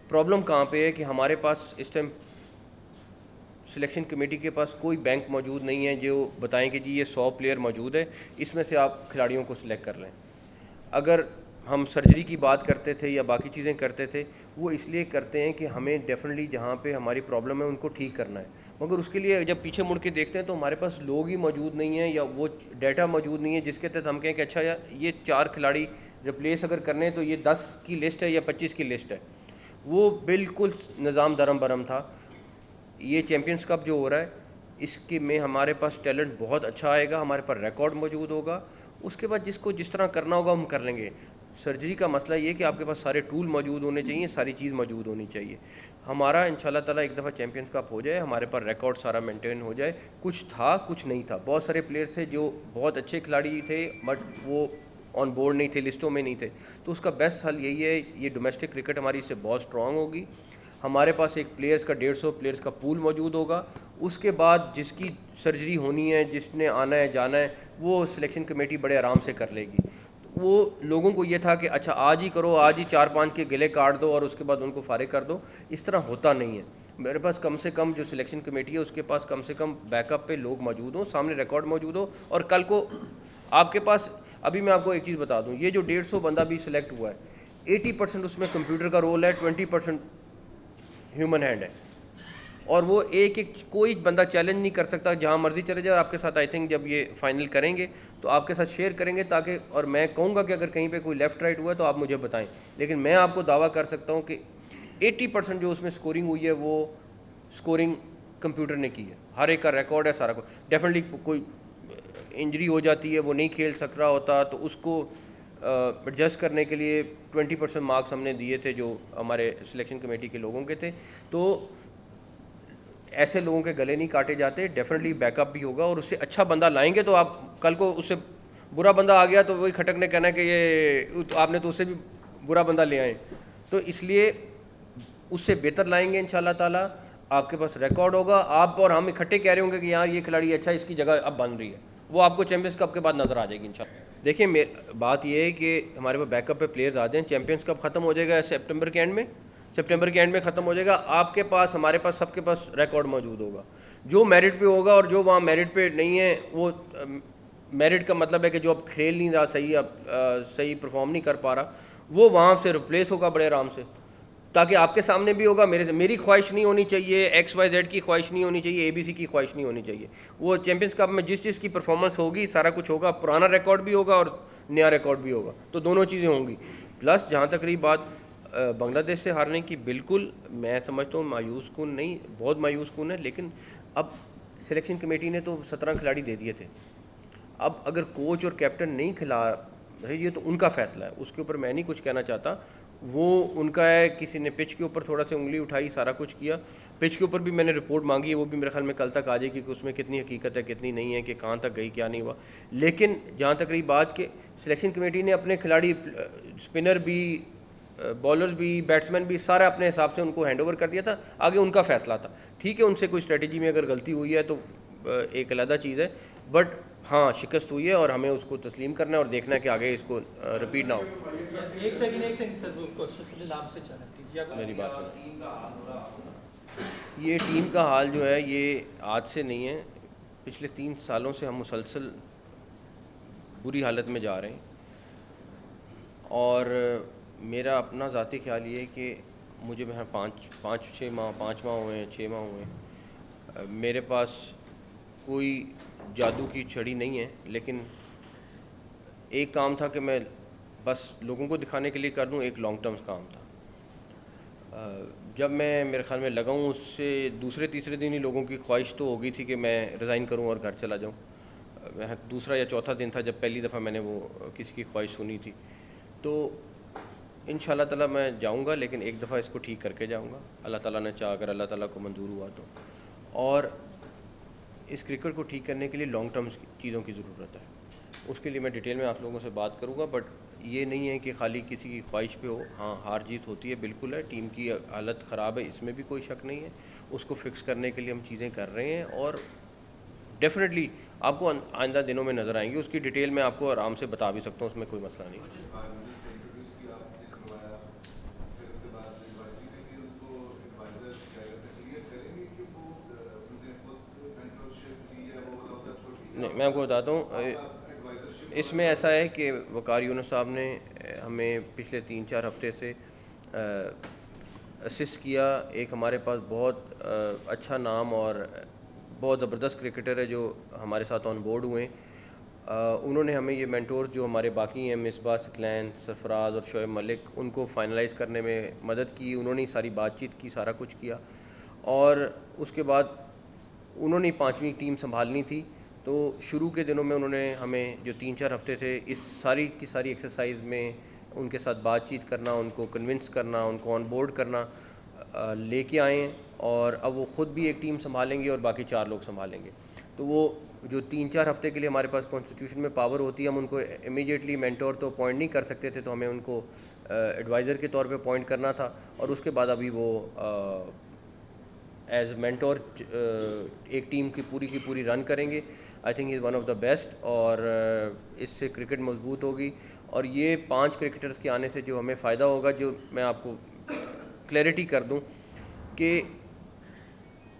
Problem کہاں پہ ہے کہ ہمارے پاس اس ٹائم سلیکشن کمیٹی کے پاس کوئی بینک موجود نہیں ہے جو بتائیں کہ جی یہ 100 پلیئر موجود ہے، اس میں سے آپ کھلاڑیوں کو سلیکٹ کر لیں. اگر ہم سرجری کی بات کرتے تھے یا باقی چیزیں کرتے تھے، وہ اس لیے کرتے ہیں کہ ہمیں ڈیفینیٹلی جہاں پہ ہماری پرابلم ہے ان کو ٹھیک کرنا ہے، مگر اس کے لیے جب پیچھے مڑ کے دیکھتے ہیں تو ہمارے پاس لوگ ہی موجود نہیں ہیں یا وہ ڈیٹا موجود نہیں ہے جس کے تحت ہم کہیں کہ اچھا یہ 4 کھلاڑی ریپلیس اگر کرنے تو یہ 10 کی لسٹ ہے یا 25 کی لسٹ ہے. وہ بالکل نظام درم برم تھا. یہ چیمپئنس کپ جو ہو رہا ہے اس کے میں ہمارے پاس ٹیلنٹ بہت اچھا آئے گا، ہمارے پاس ریکارڈ موجود ہوگا، اس کے بعد جس کو جس طرح کرنا ہوگا ہم کر لیں گے. سرجری کا مسئلہ یہ کہ آپ کے پاس سارے ٹول موجود ہونے چاہیے، ساری چیز موجود ہونی چاہیے. ہمارا انشاءاللہ تعالیٰ ایک دفعہ چیمپئنس کپ ہو جائے، ہمارے پاس ریکارڈ سارا مینٹین ہو جائے. کچھ تھا کچھ نہیں تھا، بہت سارے پلیئرس تھے جو بہت اچھے کھلاڑی تھے بٹ وہ آن بورڈ نہیں تھے، لسٹوں میں نہیں تھے. تو اس کا بیسٹ حل یہی ہے، یہ ڈومیسٹک کرکٹ ہماری اس سے بہت اسٹرانگ ہوگی. ہمارے پاس ایک پلیئرس کا 150 پلیئرس کا پول موجود ہوگا. اس کے بعد جس کی سرجری ہونی ہے، جس نے آنا ہے جانا ہے، وہ سلیکشن کمیٹی بڑے آرام سے کر لے گی. وہ لوگوں کو یہ تھا کہ اچھا آج ہی کرو، آج ہی 4-5 کے گلے کاٹ دو اور اس کے بعد ان کو فارغ کر دو. اس طرح ہوتا نہیں ہے. میرے پاس کم سے کم جو سلیکشن کمیٹی ہے اس کے پاس کم سے کم بیک اپ پہ لوگ موجود ہوں، سامنے ریکارڈ موجود ہو. اور کل کو آپ کے پاس ابھی میں آپ کو ایک چیز بتا دوں، یہ جو 150 بندہ بھی سلیکٹ ہوا ہے 80% اس میں کمپیوٹر کا رول ہے، 20% ہیومن ہینڈ ہے. اور وہ ایک کوئی بندہ چیلنج نہیں کر سکتا، جہاں مرضی چلے جائے. آپ کے ساتھ آئی تھنک جب یہ فائنل کریں گے تو آپ کے ساتھ شیئر کریں گے تاکہ، اور میں کہوں گا کہ اگر کہیں پہ کوئی لیفٹ رائٹ ہوا ہے تو آپ مجھے بتائیں. لیکن میں آپ کو دعویٰ کر سکتا ہوں کہ 80% جو اس میں سکورنگ ہوئی ہے وہ سکورنگ کمپیوٹر نے کی ہے. ہر ایک کا ریکارڈ ہے سارا. کو ڈیفینیٹلی کوئی انجری ہو جاتی ہے، وہ نہیں کھیل سک رہا ہوتا تو اس کو ایڈجسٹ کرنے کے لیے 20% مارکس ہم نے دیے تھے جو ہمارے سلیکشن کمیٹی کے لوگوں کے تھے. تو ایسے لوگوں کے گلے نہیں کاٹے جاتے. ڈیفینیٹلی بیک اپ بھی ہوگا اور اس سے اچھا بندہ لائیں گے تو آپ کل کو اس سے برا بندہ آ گیا تو وہی کھٹک نے کہنا ہے کہ یہ آپ نے تو اس سے بھی برا بندہ لے آئے. تو اس لیے اس سے بہتر لائیں گے انشاءاللہ تعالیٰ. آپ کے پاس ریکارڈ ہوگا، آپ اور ہم اکٹھے کہہ رہے ہوں گے کہ یار یہ کھلاڑی اچھا ہے، اس کی جگہ اب بن رہی ہے، وہ آپ کو چیمپئنس کپ کے بعد نظر آ جائے گی انشاءاللہ. دیکھیں بات یہ ہے کہ ہمارے پاس بیک اپ پہ پلیئرز آ جائیں. چیمپئنس کپ ختم ہو جائے گا سپٹمبر کے اینڈ میں ختم ہو جائے گا. آپ کے پاس، ہمارے پاس، سب کے پاس ریکارڈ موجود ہوگا. جو میرٹ پہ ہوگا اور جو وہاں میرٹ پہ نہیں ہے، وہ میرٹ کا مطلب ہے کہ جو اب کھیل نہیں رہا صحیح پرفارم نہیں کر پا رہا، وہ وہاں سے ریپلیس ہوگا بڑے آرام سے. تاکہ آپ کے سامنے بھی ہوگا. میری خواہش نہیں ہونی چاہیے، XYZ کی خواہش نہیں ہونی چاہیے، ABC کی خواہش نہیں ہونی چاہیے. وہ چیمپئنس کپ میں جس کی پرفارمنس ہوگی سارا کچھ ہوگا. پرانا ریکارڈ بھی ہوگا اور نیا ریکارڈ بھی ہوگا، تو دونوں چیزیں ہوں گی. پلس جہاں تک رہی بات بنگلہ دیش سے ہارنے کی، بالکل میں سمجھتا ہوں مایوس کن نہیں، بہت مایوس کن ہے. لیکن اب سلیکشن کمیٹی نے تو 17 کھلاڑی دے دیے تھے. اب اگر کوچ اور کیپٹن نہیں کھلا رہی ہے تو ان کا فیصلہ ہے، اس کے اوپر میں نہیں کچھ کہنا چاہتا. وہ ان کا ہے. کسی نے پچ کے اوپر تھوڑا سا انگلی اٹھائی، سارا کچھ کیا. پچ کے اوپر بھی میں نے رپورٹ مانگی ہے، وہ بھی میرے خیال میں کل تک آ جائے گی کہ اس میں کتنی حقیقت ہے کتنی نہیں ہے، کہ کہاں تک گئی کیا نہیں ہوا. لیکن جہاں تک رہی بات کہ سلیکشن کمیٹی نے اپنے کھلاڑی اسپنر بھی، بالرز بھی، بیٹسمین بھی، سارا اپنے حساب سے ان کو ہینڈ اوور کر دیا تھا. آگے ان کا فیصلہ تھا. ٹھیک ہے، ان سے کوئی اسٹریٹجی میں اگر غلطی ہوئی ہے تو ایک علیحدہ چیز ہے، بٹ ہاں شکست ہوئی ہے اور ہمیں اس کو تسلیم کرنا ہے اور دیکھنا ہے کہ آگے اس کو رپیٹ نہ ہو. ایک سیکنڈ سر، نام سے چلیں میری بات یہ ٹیم کا حال جو ہے یہ آج سے نہیں ہے، پچھلے 3 سالوں سے ہم مسلسل بری حالت میں جا رہے ہیں. اور میرا اپنا ذاتی خیال یہ ہے کہ مجھے 5 ماہ ہوئے ہیں، 6 ماہ ہوئے ہیں. میرے پاس کوئی جادو کی چھڑی نہیں ہے، لیکن ایک کام تھا کہ میں بس لوگوں کو دکھانے کے لیے کر دوں. ایک لانگ ٹرم کام تھا. جب میں میرے خیال میں لگا ہوں، اس سے دوسرے تیسرے دن ہی لوگوں کی خواہش تو ہو گئی تھی کہ میں ریزائن کروں اور گھر چلا جاؤں. دوسرا یا چوتھا دن تھا جب پہلی دفعہ میں نے وہ کسی کی خواہش سنی تھی. تو انشاءاللہ تعالیٰ میں جاؤں گا، لیکن ایک دفعہ اس کو ٹھیک کر کے جاؤں گا. اللہ تعالیٰ نے چاہا، اگر اللہ تعالیٰ کو منظور ہوا تو. اور اس کرکٹ کو ٹھیک کرنے کے لیے لانگ ٹرم چیزوں کی ضرورت ہے. اس کے لیے میں ڈیٹیل میں آپ لوگوں سے بات کروں گا. بٹ یہ نہیں ہے کہ خالی کسی کی خواہش پہ ہو. ہاں ہار جیت ہوتی ہے، بالکل ہے. ٹیم کی حالت خراب ہے، اس میں بھی کوئی شک نہیں ہے. اس کو فکس کرنے کے لیے ہم چیزیں کر رہے ہیں اور ڈیفینیٹلی آپ کو آئندہ دنوں میں نظر آئیں گی. اس کی ڈیٹیل میں آپ کو آرام سے بتا بھی سکتا ہوں، اس میں کوئی مسئلہ نہیں. نہیں میں آپ کو بتاتا ہوں، اس میں ایسا ہے کہ وقار یونس صاحب نے ہمیں پچھلے 3-4 ہفتے سے اسسٹ کیا. ایک ہمارے پاس بہت اچھا نام اور بہت زبردست کرکٹر ہے جو ہمارے ساتھ آن بورڈ ہوئے ہیں. انہوں نے ہمیں یہ مینٹورز جو ہمارے باقی ہیں مصباح ثقلین، سرفراز اور شعیب ملک، ان کو فائنلائز کرنے میں مدد کی. انہوں نے ساری بات چیت کی، سارا کچھ کیا، اور اس کے بعد انہوں نے 5ویں ٹیم سنبھالنی تھی. تو شروع کے دنوں میں انہوں نے ہمیں جو 3-4 ہفتے تھے اس ساری کی ساری ایکسرسائز میں ان کے ساتھ بات چیت کرنا، ان کو کنونس کرنا، ان کو آن بورڈ کرنا لے کے آئے ہیں. اور اب وہ خود بھی ایک ٹیم سنبھالیں گے اور باقی 4 لوگ سنبھالیں گے. تو وہ جو 3-4 ہفتے کے لیے ہمارے پاس کانسٹیٹیوشن میں پاور ہوتی ہے، ہم ان کو امیڈیٹلی مینٹور تو اپوائنٹ نہیں کر سکتے تھے، تو ہمیں ان کو ایڈوائزر کے طور پہ اپوائنٹ کرنا تھا. اور اس کے بعد ابھی وہ ایز مینٹور ایک ٹیم کی پوری رن کریں گے. I think is one of the best, اور اس سے کرکٹ مضبوط ہوگی. اور یہ 5 کرکٹرز کے آنے سے جو ہمیں فائدہ ہوگا، جو میں آپ کو کلیئرٹی کر دوں کہ